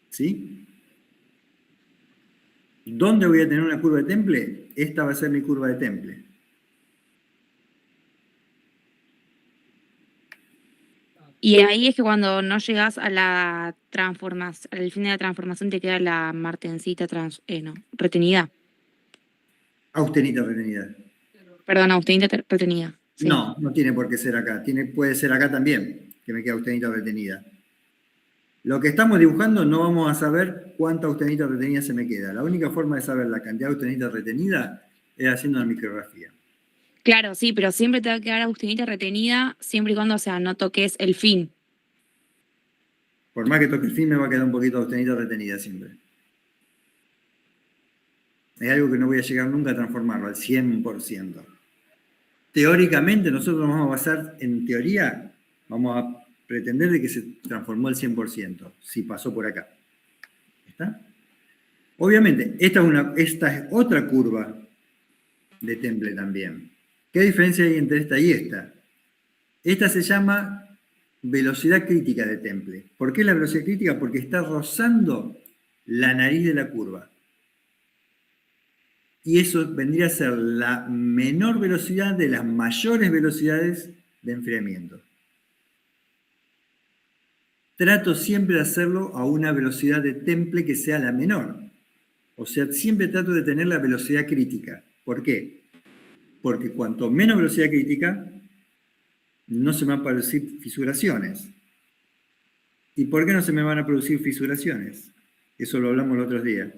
¿Sí? ¿Dónde voy a tener una curva de temple? Esta va a ser mi curva de temple. Y ahí es que cuando no llegas a la transformación, al fin de la transformación te queda la martencita retenida. Austenita retenida. Perdón, austenita retenida. Sí. No, no tiene por qué ser acá. Puede ser acá también, que me queda austenita retenida. Lo que estamos dibujando no vamos a saber cuánta austenita retenida se me queda. La única forma de saber la cantidad de austenita retenida es haciendo una micrografía. Claro, sí, pero siempre te va a quedar austenita retenida siempre y cuando, o sea, no toques el fin. Por más que toque el fin, me va a quedar un poquito de austenita retenida siempre. Es algo que no voy a llegar nunca a transformarlo al 100%. Teóricamente, nosotros nos vamos a basar en teoría, vamos a pretender de que se transformó al 100%, si pasó por acá. ¿Está? Obviamente, esta es otra curva de temple también. ¿Qué diferencia hay entre esta y esta? Esta se llama velocidad crítica de temple. ¿Por qué la velocidad crítica? Porque está rozando la nariz de la curva. Y eso vendría a ser la menor velocidad de las mayores velocidades de enfriamiento. Trato siempre de hacerlo a una velocidad de temple que sea la menor. O sea, siempre trato de tener la velocidad crítica. ¿Por qué? Porque cuanto menos velocidad crítica, no se me van a producir fisuraciones. ¿Y por qué no se me van a producir fisuraciones? Eso lo hablamos los otros días.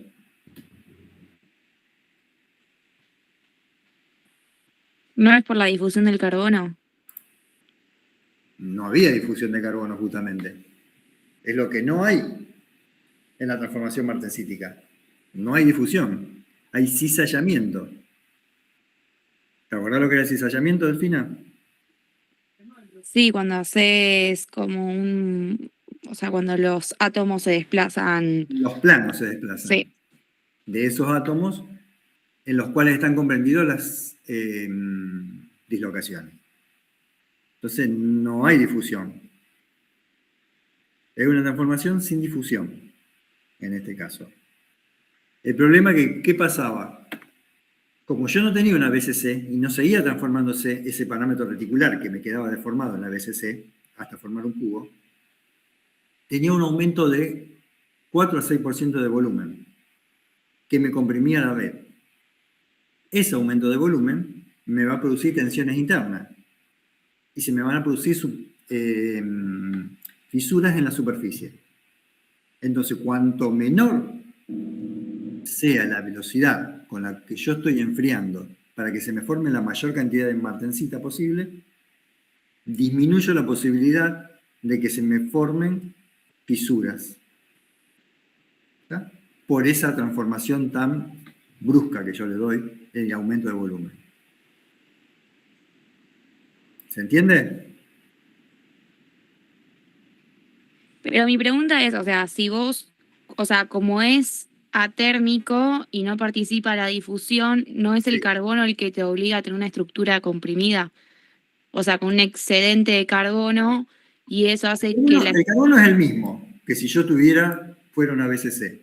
¿No es por la difusión del carbono? No había difusión de carbono justamente. Es lo que no hay en la transformación martensítica. No hay difusión, hay cizallamiento. ¿Te acordás lo que era el cizallamiento, Delfina? Sí, cuando haces como o sea, cuando los átomos se desplazan. Los planos se desplazan. Sí. De esos átomos en los cuales están comprendidas las dislocaciones. Entonces no hay difusión. Es una transformación sin difusión, en este caso. El problema es que, ¿qué pasaba? Como yo no tenía una BCC y no seguía transformándose ese parámetro reticular que me quedaba deformado en la BCC hasta formar un cubo, tenía un aumento de 4 a 6% de volumen, que me comprimía la red. Ese aumento de volumen me va a producir tensiones internas y se me van a producir fisuras en la superficie. Entonces, cuanto menor sea la velocidad con la que yo estoy enfriando para que se me forme la mayor cantidad de martensita posible, disminuyo la posibilidad de que se me formen fisuras. ¿Está? Por esa transformación tan brusca que yo le doy en el aumento de volumen. ¿Se entiende? Pero mi pregunta es, o sea, si vos, o sea, como es atérmico y no participa la difusión, ¿no es el Sí. carbono el que te obliga a tener una estructura comprimida? O sea, con un excedente de carbono, y eso hace que la... El carbono es el mismo que si yo fuera una BCC.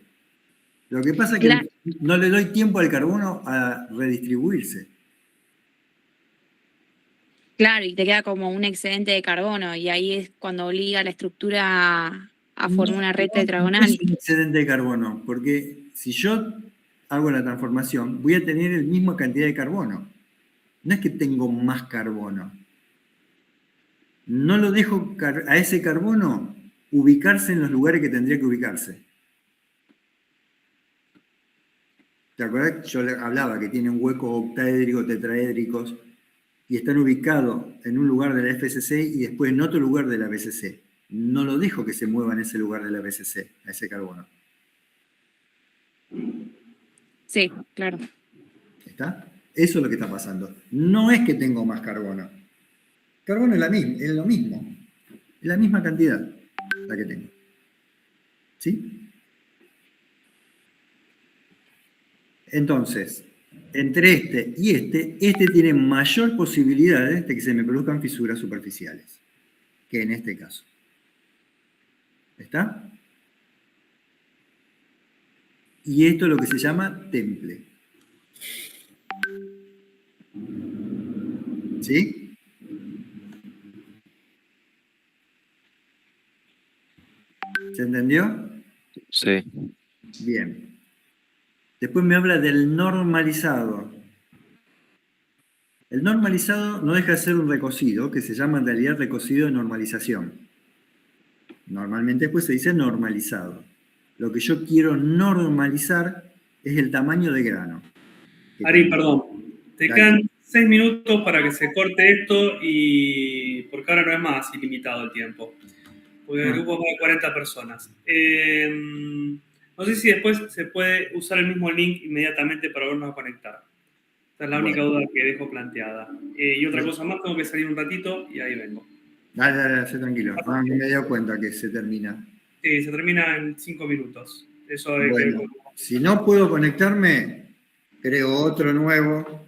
Lo que pasa es que Claro. no le doy tiempo al carbono a redistribuirse. Claro, y te queda como un excedente de carbono, y ahí es cuando obliga a la estructura a formar una red No tetragonal. es un excedente de carbono, porque si yo hago la transformación, voy a tener la misma cantidad de carbono. No es que tengo más carbono. No lo dejo a ese carbono ubicarse en los lugares que tendría que ubicarse. ¿Te acuerdas? Yo le hablaba que tienen huecos octaédricos, tetraédricos, y están ubicados en un lugar de la FCC y después en otro lugar de la BCC. No lo dejo que se mueva en ese lugar de la BCC, a ese carbono. Sí, claro. ¿Está? Eso es lo que está pasando. No es que tengo más carbono. Carbono es lo mismo. Es la misma cantidad la que tengo. ¿Sí? Entonces, entre este y este tiene mayor posibilidades de que se me produzcan fisuras superficiales que en este caso. ¿Está? Y esto es lo que se llama temple. ¿Sí? ¿Se entendió? Sí. Bien. Después me habla del normalizado. El normalizado no deja de ser un recocido, que se llama en realidad recocido de normalización. Normalmente después se dice normalizado. Lo que yo quiero normalizar es el tamaño de grano. Ari, perdón. Te Dale. quedan 6 minutos para que se corte esto y porque ahora no es más ilimitado el tiempo. Porque el grupo es de 40 personas. No sé si después se puede usar el mismo link inmediatamente para volvernos a conectar. Esa es la única duda que dejo planteada. Y otra cosa más, tengo que salir un ratito y ahí vengo. Dale, sé tranquilo. No, me he dado cuenta que se termina. Sí, se termina en 5 minutos. Eso es Bueno, si no puedo conectarme, creo otro nuevo.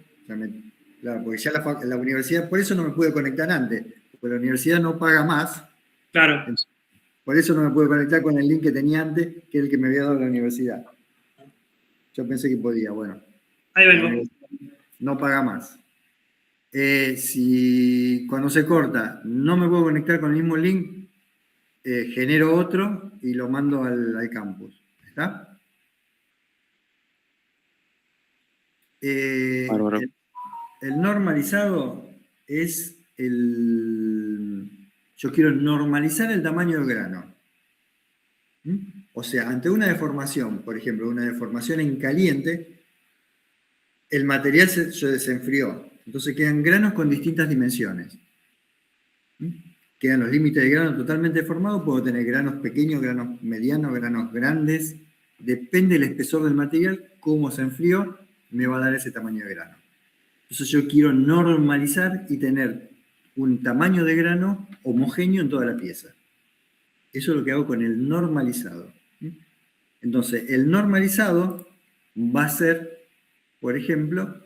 Claro, porque ya la universidad, por eso no me pude conectar antes, porque la universidad no paga más. Claro. Por eso no me pude conectar con el link que tenía antes, que es el que me había dado la universidad. Yo pensé que podía, bueno. Ahí vengo. No paga más. Si cuando se corta no me puedo conectar con el mismo link, genero otro y lo mando al campus. ¿Está? Bárbaro. El normalizado es yo quiero normalizar el tamaño del grano. ¿Mm? O sea, ante una deformación, por ejemplo, una deformación en caliente, el material se desenfrió. Entonces quedan granos con distintas dimensiones. ¿Mm? Quedan los límites de grano totalmente deformados. Puedo tener granos pequeños, granos medianos, granos grandes. Depende del espesor del material, cómo se enfrió, me va a dar ese tamaño de grano. Entonces yo quiero normalizar y tener un tamaño de grano homogéneo en toda la pieza. Eso es lo que hago con el normalizado. Entonces, el normalizado va a ser, por ejemplo,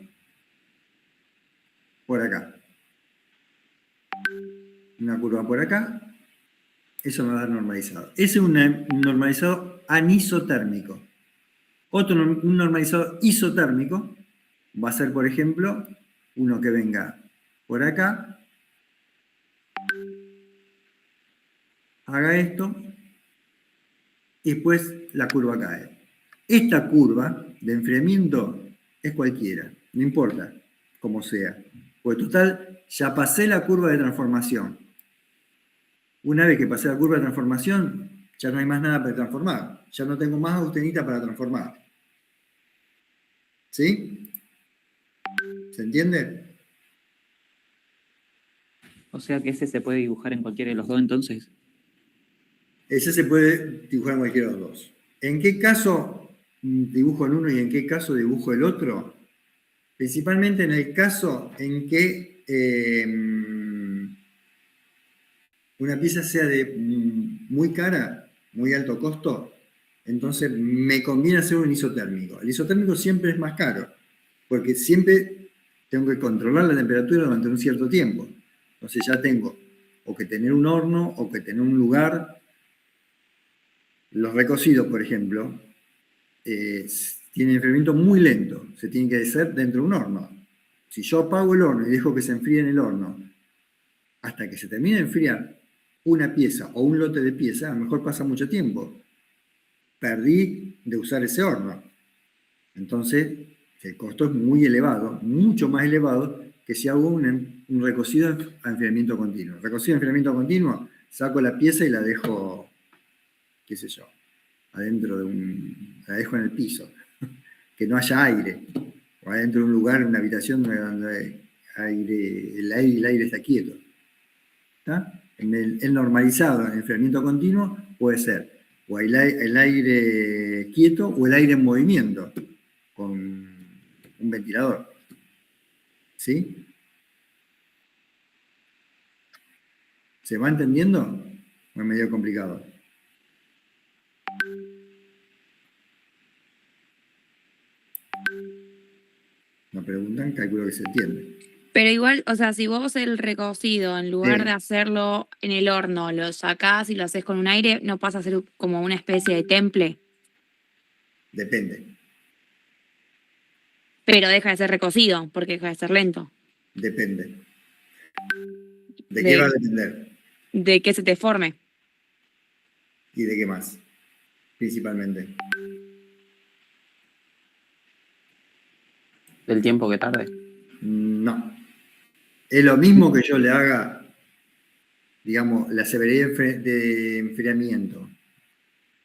por acá. Una curva por acá. Eso me va a dar normalizado. Ese es un normalizado anisotérmico. Un normalizado isotérmico va a ser, por ejemplo, uno que venga por acá, haga esto y después la curva cae. Esta curva de enfriamiento es cualquiera, no importa cómo sea. Porque total, ya pasé la curva de transformación. Una vez que pasé la curva de transformación, ya no hay más nada para transformar. Ya no tengo más austenita para transformar. ¿Sí? ¿Se entiende? O sea que ese se puede dibujar en cualquiera de los dos entonces. Ese se puede dibujar en cualquiera de los dos. ¿En qué caso dibujo el uno y en qué caso dibujo el otro? Principalmente en el caso en que una pieza sea de muy cara, muy alto costo, entonces me conviene hacer un isotérmico. El isotérmico siempre es más caro, porque siempre tengo que controlar la temperatura durante un cierto tiempo. Entonces ya tengo o que tener un horno o que tener un lugar. Los recocidos, por ejemplo, tienen enfriamiento muy lento. Se tienen que hacer dentro de un horno. Si yo apago el horno y dejo que se enfríe en el horno hasta que se termine de enfriar una pieza o un lote de piezas, a lo mejor pasa mucho tiempo. Perdí de usar ese horno. Entonces, el costo es muy elevado, mucho más elevado que si hago un recocido a enfriamiento continuo. Recocido a enfriamiento continuo, saco la pieza y la dejo, qué sé yo, adentro de la dejo en el piso, que no haya aire, o adentro de un lugar, en una habitación donde el aire está quieto. ¿Está? El normalizado, en enfriamiento continuo, puede ser o el aire quieto o el aire en movimiento, con un ventilador. ¿Sí? ¿Se va entendiendo? ¿O es medio complicado? No preguntan, calculo que se entiende. Pero igual, o sea, si vos el recocido, en lugar Sí. de hacerlo en el horno, lo sacás y lo haces con un aire, ¿no pasa a ser como una especie de temple? Depende. Pero deja de ser recocido, porque deja de ser lento. Depende. ¿De qué va a depender? De que se te forme. ¿Y de qué más? Principalmente. ¿Del tiempo que tarde? No. Es lo mismo que yo le haga, digamos, la severidad de enfriamiento,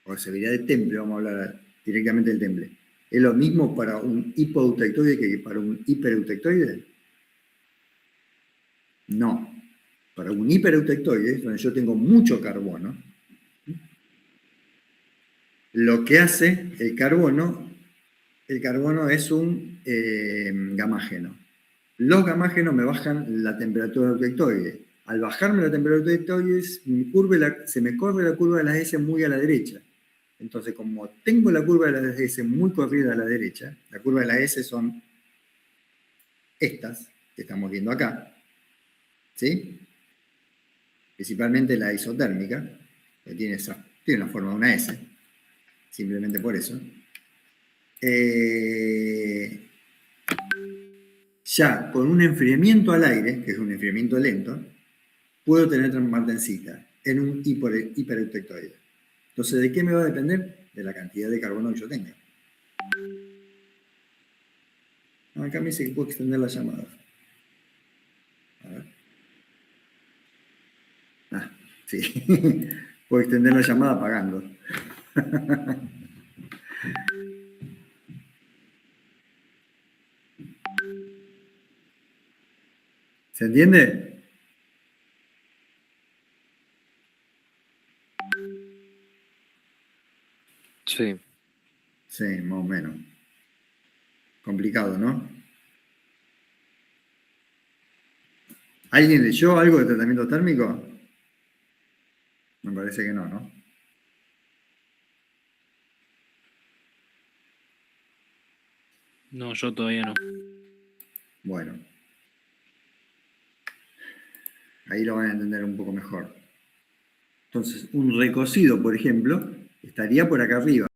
o severidad de temple, vamos a hablar directamente del temple. ¿Es lo mismo para un hipoeutectoide que para un hipereutectoide? No. Para un hipereutectoide, donde yo tengo mucho carbono, lo que hace el carbono es un gamágeno. Los gamágenos me bajan la temperatura del eutectoide. Al bajarme la temperatura del eutectoide, se me corre la curva de las S muy a la derecha. Entonces, como tengo la curva de las S muy corrida a la derecha, la curva de las S son estas que estamos viendo acá, ¿sí? Principalmente la isotérmica, que tiene la forma de una S, simplemente por eso. Ya con un enfriamiento al aire, que es un enfriamiento lento, puedo tener martensita en un hipereutectoide. Entonces, ¿de qué me va a depender? De la cantidad de carbono que yo tenga. Acá me dice que puedo extender la llamada. A ver. Sí. Puedo extender la llamada apagando. ¿Se entiende? Sí. Sí, más o menos. Complicado, ¿no? ¿Alguien leyó algo de tratamiento térmico? Me parece que no, ¿no? No, yo todavía no. Bueno. Ahí lo van a entender un poco mejor. Entonces, un recocido, por ejemplo, estaría por acá arriba.